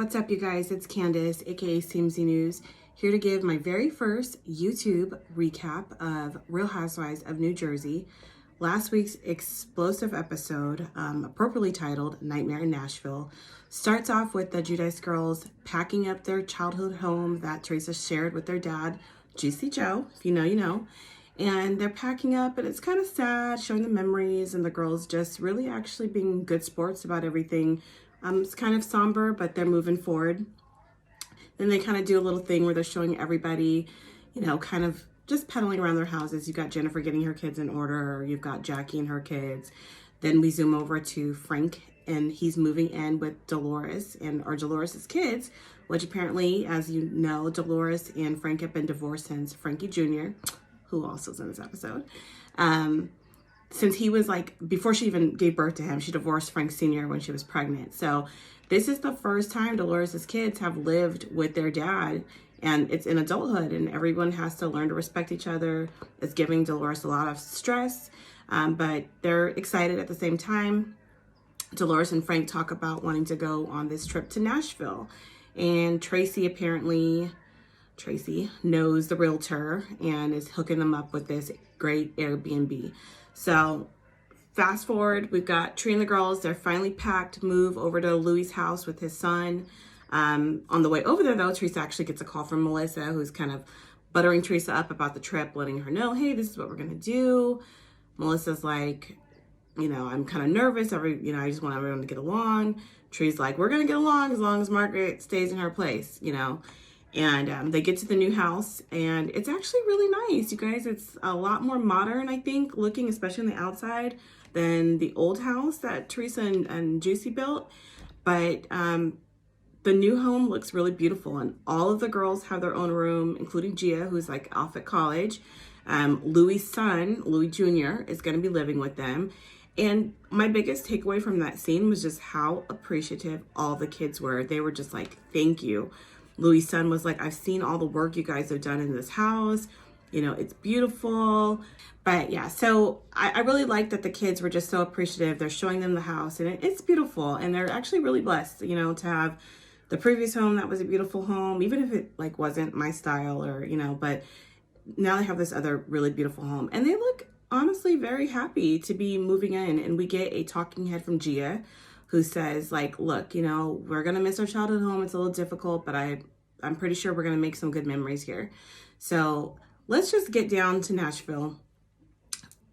What's up, you guys? It's Candace, aka CMZ News, here to give my very first YouTube recap of Real Housewives of New Jersey. Last week's explosive episode, appropriately titled Nightmare in Nashville, starts off with the Giudice girls packing up their childhood home that Teresa shared with their dad, Juicy Joe. If you know, you know. And they're packing up, and it's kind of sad, showing the memories, and the girls just really actually being good sports about everything. It's kind of somber, but they're moving forward. Then they kind of do a little thing where they're showing everybody, you know, kind of just pedaling around their houses. You've got Jennifer getting her kids in order. You've got Jackie and her kids. Then we zoom over to Frank, and he's moving in with Dolores or Dolores's kids, which apparently, as you know, Dolores and Frank have been divorced since Frankie Jr., who also is in this episode. Since he was like, before she even gave birth to him, she divorced Frank Sr. when she was pregnant. So this is the first time Dolores's kids have lived with their dad, and it's in adulthood, and everyone has to learn to respect each other. It's giving Dolores a lot of stress, but they're excited at the same time. Dolores and Frank talk about wanting to go on this trip to Nashville, and Tracy knows the realtor and is hooking them up with this great Airbnb. So fast forward, we've got Tree and the girls. They're finally packed, move over to Louis' house with his son. On the way over there, though, Teresa actually gets a call from Melissa, who's kind of buttering Teresa up about the trip, letting her know, hey, this is what we're going to do. Melissa's like, you know, I'm kind of nervous. I just want everyone to get along. Tree's like, we're going to get along as Margaret stays in her place, you know. And they get to the new house, and it's actually really nice, you guys. It's a lot more modern, I think, looking, especially on the outside, than the old house that Teresa and Juicy built. But the new home looks really beautiful, and all of the girls have their own room, including Gia, who's like off at college. Louis' son, Louis Jr., is going to be living with them. And my biggest takeaway from that scene was just how appreciative all the kids were. They were just like, thank you. Louis' son was like, I've seen all the work you guys have done in this house. You know, it's beautiful. But yeah, so I really like that the kids were just so appreciative. They're showing them the house, and it's beautiful. And they're actually really blessed, you know, to have the previous home that was a beautiful home, even if it like wasn't my style or, you know, but now they have this other really beautiful home. And they look honestly very happy to be moving in. And we get a talking head from Gia, who says, like, look, you know, we're going to miss our childhood home. It's a little difficult, but I'm pretty sure we're going to make some good memories here. So let's just get down to Nashville.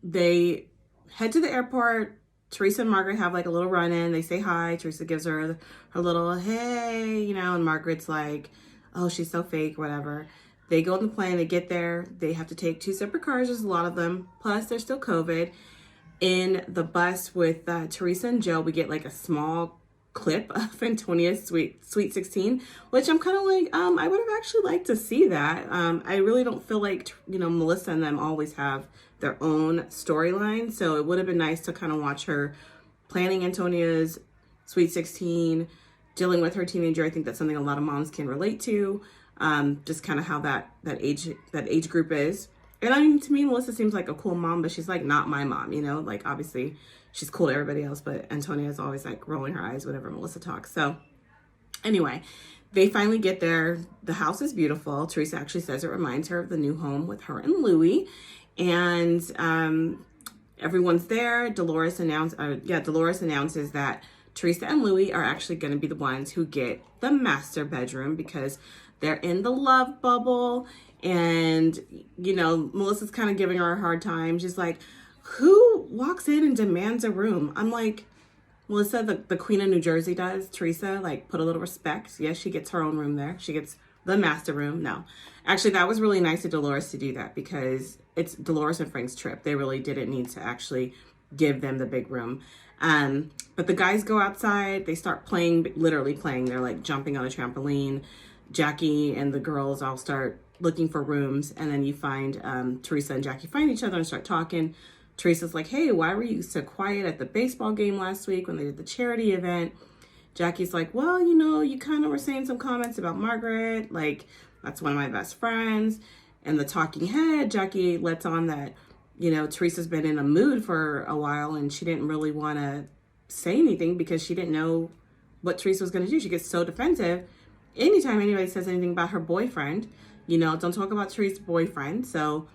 They head to the airport. Teresa and Margaret have like a little run-in. They say hi. Teresa gives her little, hey, you know, and Margaret's like, oh, she's so fake, whatever. They go on the plane. They get there. They have to take 2 separate cars. There's a lot of them. Plus, there's still COVID. In the bus with Teresa and Joe, we get like a small clip of Antonia's Sweet 16, which I'm kind of like, I would have actually liked to see that. I really don't feel like, you know, Melissa and them always have their own storyline. So it would have been nice to kind of watch her planning Antonia's Sweet 16, dealing with her teenager. I think that's something a lot of moms can relate to. Just kind of how that age group is. And I mean, to me, Melissa seems like a cool mom, but she's like not my mom, you know, like obviously she's cool to everybody else, but Antonia is always like rolling her eyes whenever Melissa talks. So anyway, they finally get there. The house is beautiful. Teresa actually says it reminds her of the new home with her and Louis. And everyone's there. Dolores announces that Teresa and Louis are actually going to be the ones who get the master bedroom because they're in the love bubble. And, you know, Melissa's kind of giving her a hard time. She's like, who walks in and demands a room? I'm like, Melissa, the Queen of New Jersey does. Teresa, like, put a little respect. Yes, she gets her own room there. She gets the master room. No. Actually, that was really nice of Dolores to do that because it's Dolores and Frank's trip. They really didn't need to actually give them the big room. But the guys go outside. They start playing, literally playing. They're, like, jumping on a trampoline. Jackie and the girls all start looking for rooms, and then you find Teresa and Jackie find each other and start talking. Teresa's like, hey, why were you so quiet at the baseball game last week when they did the charity event? Jackie's like, well, you know, you kind of were saying some comments about Margaret, like that's one of my best friends. And the talking head, Jackie lets on that, you know, Teresa's been in a mood for a while and she didn't really want to say anything because she didn't know what Teresa was going to do. She gets so defensive anytime anybody says anything about her boyfriend. You know, don't talk about Teresa's boyfriend. So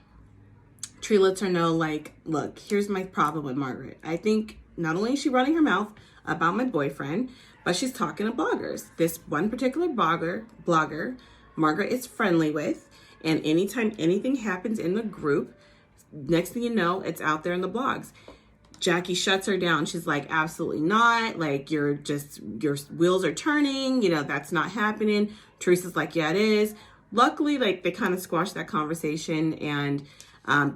Tree lets her know, like, look, here's my problem with Margaret. I think not only is she running her mouth about my boyfriend, but she's talking to bloggers. This one particular blogger, Margaret is friendly with, and anytime anything happens in the group, next thing you know, it's out there in the blogs. Jackie shuts her down. She's like, absolutely not. Like, your wheels are turning. You know, that's not happening. Teresa's like, yeah, it is. Luckily, like, they kind of squash that conversation and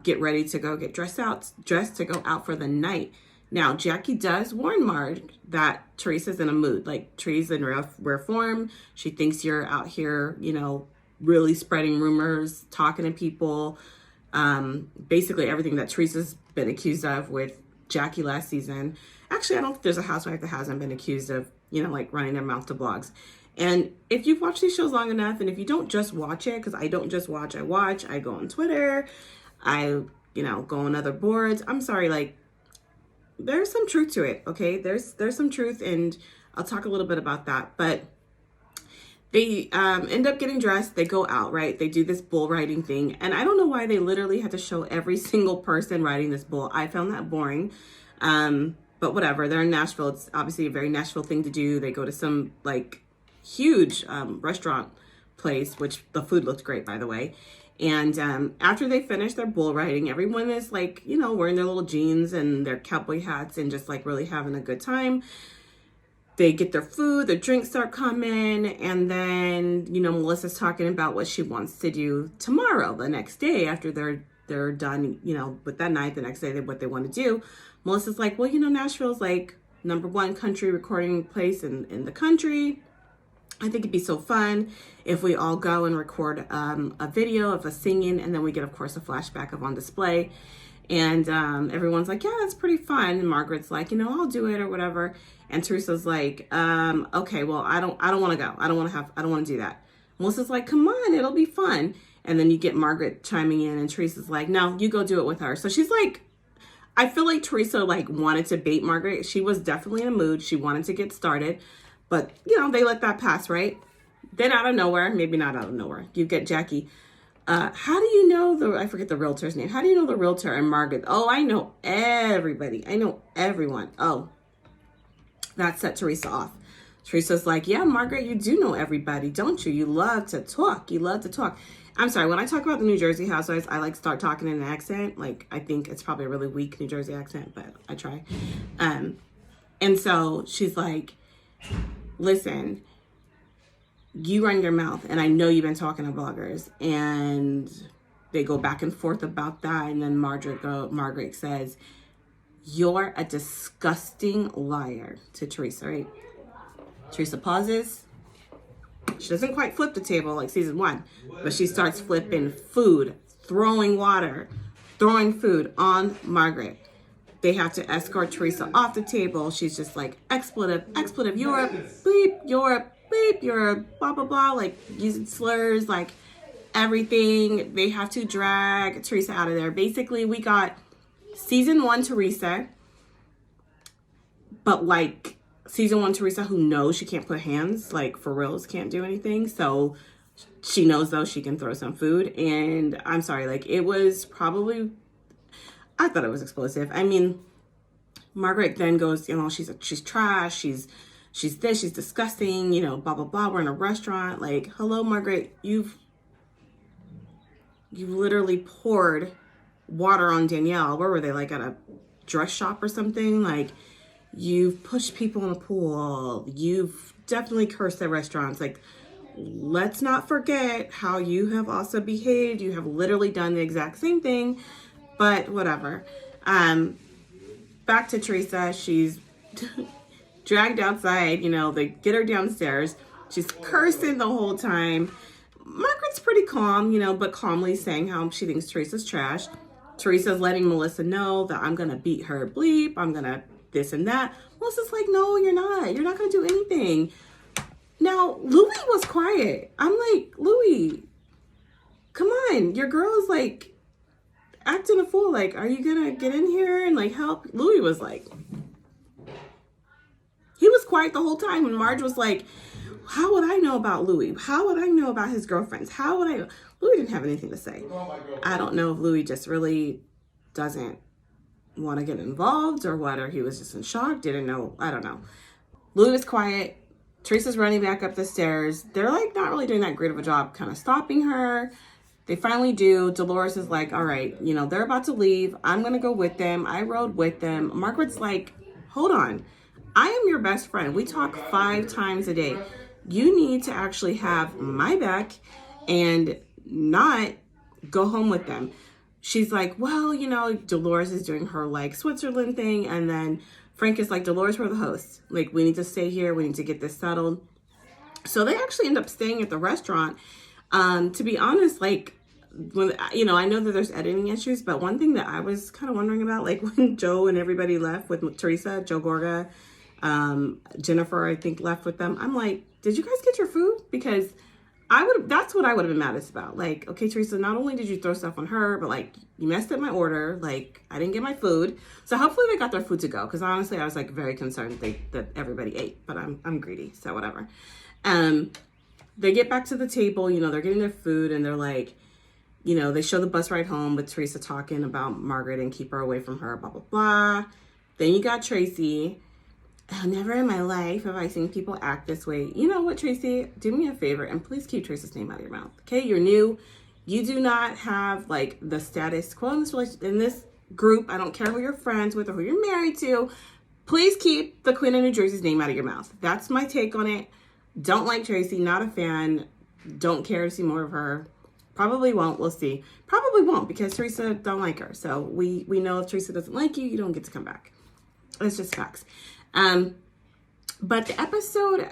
get ready to go get dressed to go out for the night. Now, Jackie does warn Marge that Teresa's in a mood. Like, Teresa's in rare form. She thinks you're out here, you know, really spreading rumors, talking to people. Basically everything that Teresa's been accused of with Jackie last season. Actually, I don't think there's a housewife that hasn't been accused of, you know, like running their mouth to blogs. And if you've watched these shows long enough, and if you don't just watch it, because I don't just watch, I go on Twitter, I, you know, go on other boards. I'm sorry, like, there's some truth to it, okay? There's some truth, and I'll talk a little bit about that. But they end up getting dressed. They go out, right? They do this bull riding thing. And I don't know why they literally had to show every single person riding this bull. I found that boring. But whatever. They're in Nashville. It's obviously a very Nashville thing to do. They go to some, like, huge restaurant place, which the food looked great, by the way. And after they finish their bull riding, everyone is, like, you know, wearing their little jeans and their cowboy hats and just, like, really having a good time. They get their food, their drinks start coming, and then, you know, Melissa's talking about what she wants to do tomorrow, the next day, after they're done, you know, with that night, the next day, what they want to do. Melissa's like, well, you know, Nashville's like #1 country recording place in the country. I think it'd be so fun if we all go and record a video of us singing, and then we get, of course, a flashback of On Display. And everyone's like, yeah, that's pretty fun. And Margaret's like, you know, I'll do it or whatever. And Teresa's like, okay, well, I don't want to go. I don't want to do that. Melissa's like, come on, it'll be fun. And then you get Margaret chiming in, and Teresa's like, no, you go do it with her. So she's like, I feel like Teresa, like, wanted to bait Margaret. She was definitely in a mood. She wanted to get started. But, you know, they let that pass, right? Then out of nowhere, maybe not out of nowhere, you get Jackie. How do you know I forget the realtor's name. How do you know the realtor and Margaret? Oh, I know everybody. I know everyone. Oh, that set Teresa off. Teresa's like, yeah, Margaret, you do know everybody, don't you? You love to talk. You love to talk. I'm sorry, when I talk about the New Jersey Housewives, I like start talking in an accent. Like, I think it's probably a really weak New Jersey accent, but I try. And so she's like, listen, you run your mouth, and I know you've been talking to bloggers. And they go back and forth about that. And then Margaret says, you're a disgusting liar to Teresa, right? Teresa pauses. She doesn't quite flip the table like season 1, but she starts flipping food, throwing water, throwing food on Margaret. They have to escort Teresa off the table. She's just like, expletive, Europe, bleep, Europe, bleep, Europe, blah, blah, blah, like using slurs, like everything. They have to drag Teresa out of there. Basically, we got season 1 Teresa, but like season 1 Teresa who knows she can't put hands, like for reals, can't do anything. So she knows though she can throw some food. And I'm sorry, like it was probably, I thought it was explosive. I mean, Margaret then goes, you know, she's trash. She's this, she's disgusting, you know, blah, blah, blah. We're in a restaurant. Like, hello, Margaret, you've literally poured water on Danielle. Where were they? Like at a dress shop or something? Like, you've pushed people in the pool. You've definitely cursed at restaurants. Like, let's not forget how you have also behaved. You have literally done the exact same thing, but whatever. Back to Teresa. She's dragged outside. You know, they get her downstairs. She's cursing the whole time. Margaret's pretty calm, you know, but calmly saying how she thinks Teresa's trash. Teresa's letting Melissa know that I'm going to beat her bleep. I'm going to this and that. Melissa's like, no, you're not. You're not going to do anything. Now, Louis was quiet. I'm like, Louis, come on. Your girl is like acting a fool. Like, are you going to get in here and like help? Louis was like, he was quiet the whole time. And Marge was like, how would I know about Louis? How would I know about his girlfriends? How would I? Louis didn't have anything to say. I don't know if Louis just really doesn't want to get involved or what, or he was just in shock, didn't know. I don't know. Louis was quiet. Teresa's running back up the stairs. They're like not really doing that great of a job kind of stopping her. They finally do. Dolores is like, all right, you know, they're about to leave. I'm going to go with them. I rode with them. Margaret's like, hold on. I am your best friend. We talk 5 times a day. You need to actually have my back and not go home with them. She's like, well, you know, Dolores is doing her like Switzerland thing. And then Frank is like, Dolores, we're the hosts. Like, we need to stay here. We need to get this settled. So they actually end up staying at the restaurant. To be honest, like, when, you know, I know that there's editing issues, but one thing that I was kind of wondering about, like when Joe and everybody left with Teresa, Joe Gorga, Jennifer, I think left with them. I'm like, did you guys get your food? Because that's what I would have been maddest about. Like, okay, Teresa, not only did you throw stuff on her, but like you messed up my order. Like I didn't get my food. So hopefully they got their food to go. Cause honestly, I was like very concerned that everybody ate, but I'm greedy. So whatever. They get back to the table, you know, they're getting their food and they're like, you know, they show the bus ride home with Teresa talking about Margaret and keep her away from her, blah, blah, blah. Then you got Tracy. Oh, never in my life have I seen people act this way. You know what, Tracy? Do me a favor and please keep Teresa's name out of your mouth. Okay, you're new. You do not have like the status quo in this relationship, in this group. I don't care who you're friends with or who you're married to. Please keep the Queen of New Jersey's name out of your mouth. That's my take on it. Don't like Tracy, not a fan. Don't care to see more of her. Probably won't. We'll see. Probably won't because Teresa don't like her. So we know if Teresa doesn't like you, you don't get to come back. It's just facts. But the episode,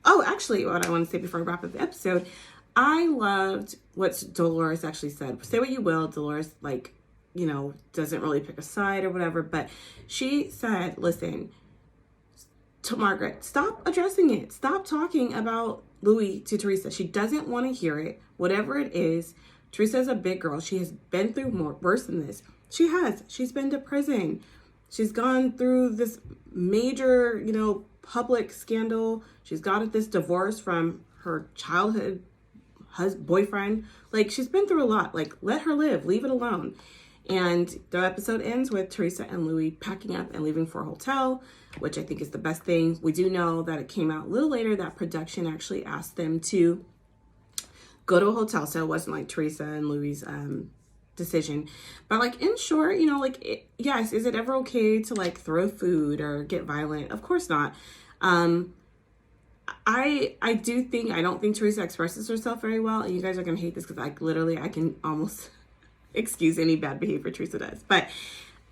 oh, actually, what I want to say before I wrap up the episode, I loved what Dolores actually said. Say what you will, Dolores, like, you know, doesn't really pick a side or whatever, but she said, listen, to Margaret, stop addressing it. Stop talking about Louis to Teresa. She doesn't want to hear it. Whatever it is, Teresa is a big girl. She has been through worse than this. She has. She's been to prison. She's gone through this major, you know, public scandal. She's got this divorce from her childhood boyfriend. Like, she's been through a lot. Like, let her live. Leave it alone. And the episode ends with Teresa and Louis packing up and leaving for a hotel, which I think is the best thing. We do know that it came out a little later that production actually asked them to go to a hotel. So it wasn't like Teresa and Louis' decision. But like in short, you know, like, yes, is it ever okay to like throw food or get violent? Of course not. I don't think Teresa expresses herself very well. And you guys are going to hate this because I can almost excuse any bad behavior Teresa does. But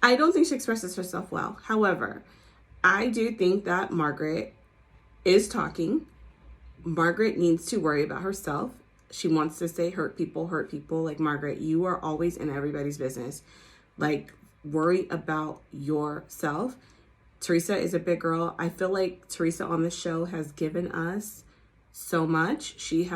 I don't think she expresses herself well. However, I do think that Margaret is talking. Margaret needs to worry about herself. She wants to say hurt people. Like, Margaret, you are always in everybody's business. Like, worry about yourself. Teresa is a big girl. I feel like Teresa on the show has given us so much. She's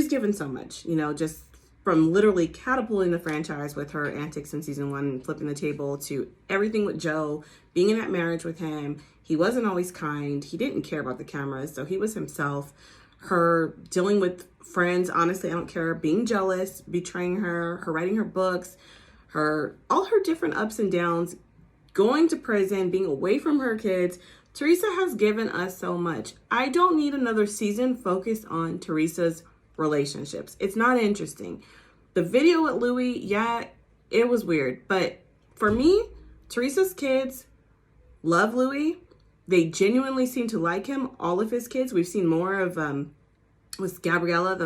given so much, you know, just from literally catapulting the franchise with her antics in season 1, flipping the table, to everything with Joe, being in that marriage with him. He wasn't always kind. He didn't care about the cameras, so he was himself. Her dealing with friends, honestly, I don't care, being jealous, betraying her writing her books, all her different ups and downs, going to prison, being away from her kids. Teresa has given us so much. I don't need another season focused on Teresa's relationships. It's not interesting. The video with Louis, yeah, it was weird. But for me, Teresa's kids love Louis. They genuinely seem to like him. All of his kids. We've seen more of with Gabriella,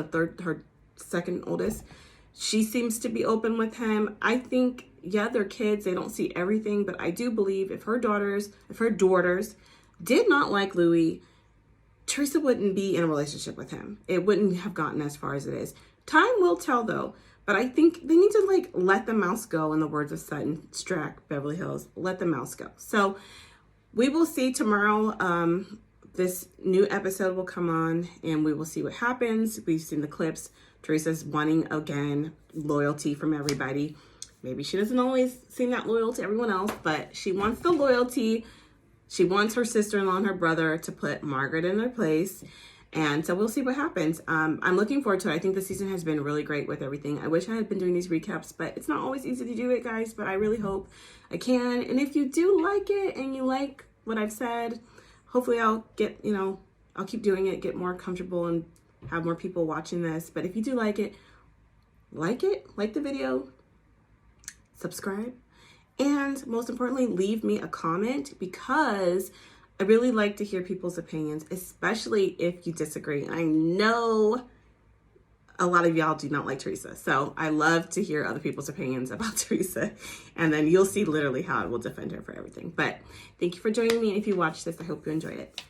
her second oldest. She seems to be open with him. I think, yeah, they're kids. They don't see everything. But I do believe if her daughters did not like Louis, Teresa wouldn't be in a relationship with him. It wouldn't have gotten as far as it is. Time will tell, though. But I think they need to, like, let the mouse go, in the words of Sutton Strack, Beverly Hills. Let the mouse go. So we will see tomorrow. This new episode will come on, and we will see what happens. We've seen the clips. Teresa's wanting, again, loyalty from everybody. Maybe she doesn't always seem that loyal to everyone else, but she wants the loyalty. She wants her sister-in-law and her brother to put Margaret in their place. And so we'll see what happens. I'm looking forward to it. I think the season has been really great with everything. I wish I had been doing these recaps, but it's not always easy to do it, guys. But I really hope I can. And if you do like it and you like what I've said, hopefully I'll get, I'll keep doing it, get more comfortable and have more people watching this. But if you do like it, like the video, subscribe, and most importantly, leave me a comment, because I really like to hear people's opinions, especially if you disagree. I know a lot of y'all do not like Teresa, so I love to hear other people's opinions about Teresa, and then you'll see literally how I will defend her for everything. But thank you for joining me, and if you watch this, I hope you enjoyed it.